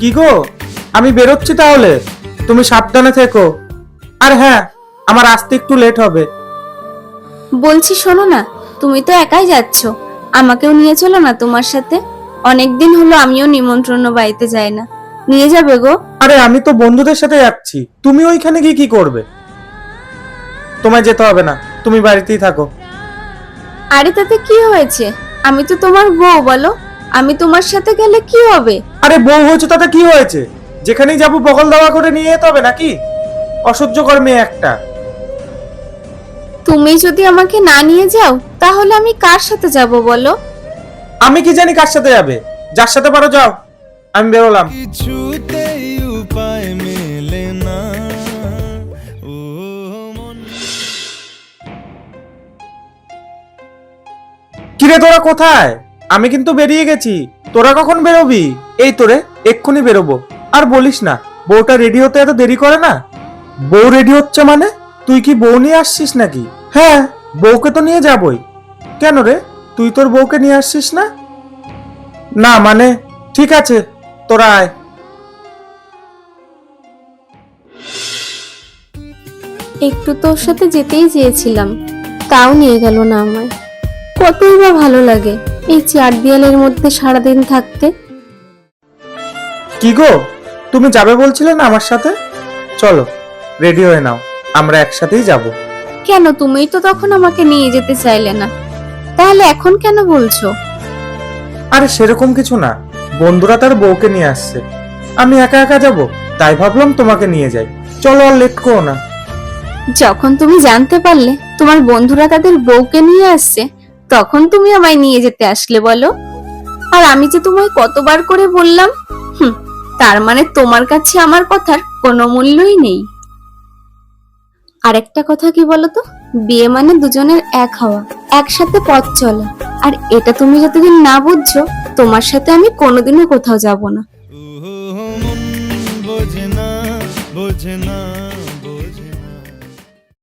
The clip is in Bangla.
কি গো, আমি বেরোচ্ছি তাহলে, তুমি সাবধানে থেকো। আর হ্যাঁ, আমার আসতে একটু লেট হবে। বলছি শোনো না, তুমি তো একাই যাচ্ছ, আমাকেও নিয়ে চলো না তোমার সাথে। অনেকদিন হলো আমিও নিমন্ত্রণ বাড়িতে যাই না, নিয়ে যাবে গো? আরে আমি তো বন্ধুদের সাথে যাচ্ছি, তুমি ওইখানে গিয়ে কি করবে? তোমায় যেতে হবে না, তুমি বাড়িতেই থাকো। আরে তাতে কি হয়েছে, আমি তো তোমার বউ, বলো আমি তোমার সাথে গেলে কি হবে? আরে বউ হয়েছে তাতে কি হয়েছে? যেখানেই যাবো বগল দাওয়া করে নিয়ে যেতে হবে নাকি? অসহ্যকর মেয়ে একটা। তুমি যদি আমাকে না নিয়ে যাও তাহলে আমি কার সাথে যাব বলো? আমি কি জানি কার সাথে যাবে? যার সাথে পারো যাও, আমি বেরোলাম। কিছুতেই উপায় মেলে না। ও মন কিরে তোরা কোথায়? আমি কিন্তু বেরিয়ে গেছি, তোরা কখন বেরোবি? এই তোরে এক্ষুনি বেরোবো। আর বলিস না, বউটা রেডি হতে এত দেরি করে না। বউ রেডি হচ্ছে মানে? তুই কি বউ নিয়ে আসছিস নাকি? হ্যাঁ, বউকে তো নিয়ে যাবই। কেন রে, তুই তোর বউকে নিয়ে আসছিস না? না মানে, ঠিক আছে, তোরা আয়। একটু তোর সাথে যেতেই চেয়েছিলাম, তাও নিয়ে গেল না আমায়। কতই বা ভালো লাগে এই চার দেয়ালের মধ্যে সারাদিন থাকতে। কি গো, তুমি যাবে বলছিলে না আমার সাথে? চলো, রেডি হয়ে নাও, আমরা একসাথেই যাব। কেন, তুমিই তো তখন আমাকে নিয়ে যেতে চাইলে না, তাহলে এখন কেন বলছো? আরে সেরকম কিছু না, বন্ধুরা তার বউকে নিয়ে আসছে, আমি একা একা যাব, তাই ভাবলাম তোমাকে নিয়ে যাই। চলো, আর লেট করো না। যখন তুমি জানতে পারলে তোমার বন্ধুরা তাদের বউকে নিয়ে আসছে, তখন তুমি আমায় নিয়ে যেতে আসলে বলো? আর আমি যে তোমায় কতবার করে বললাম। হুম, তার মানে তোমার কাছে আমার কথার কোনো মূল্যই নেই। আরেকটা কথা কি বলতো, বিয়ে মানে দুজনের এক হওয়া, একসাথে পথ চলা। আর এটা তুমি যতদিন না বুঝছো, তোমার সাথে আমি কোনোদিনও কোথাও যাব না। ও মন বোঝে না, বোঝে না।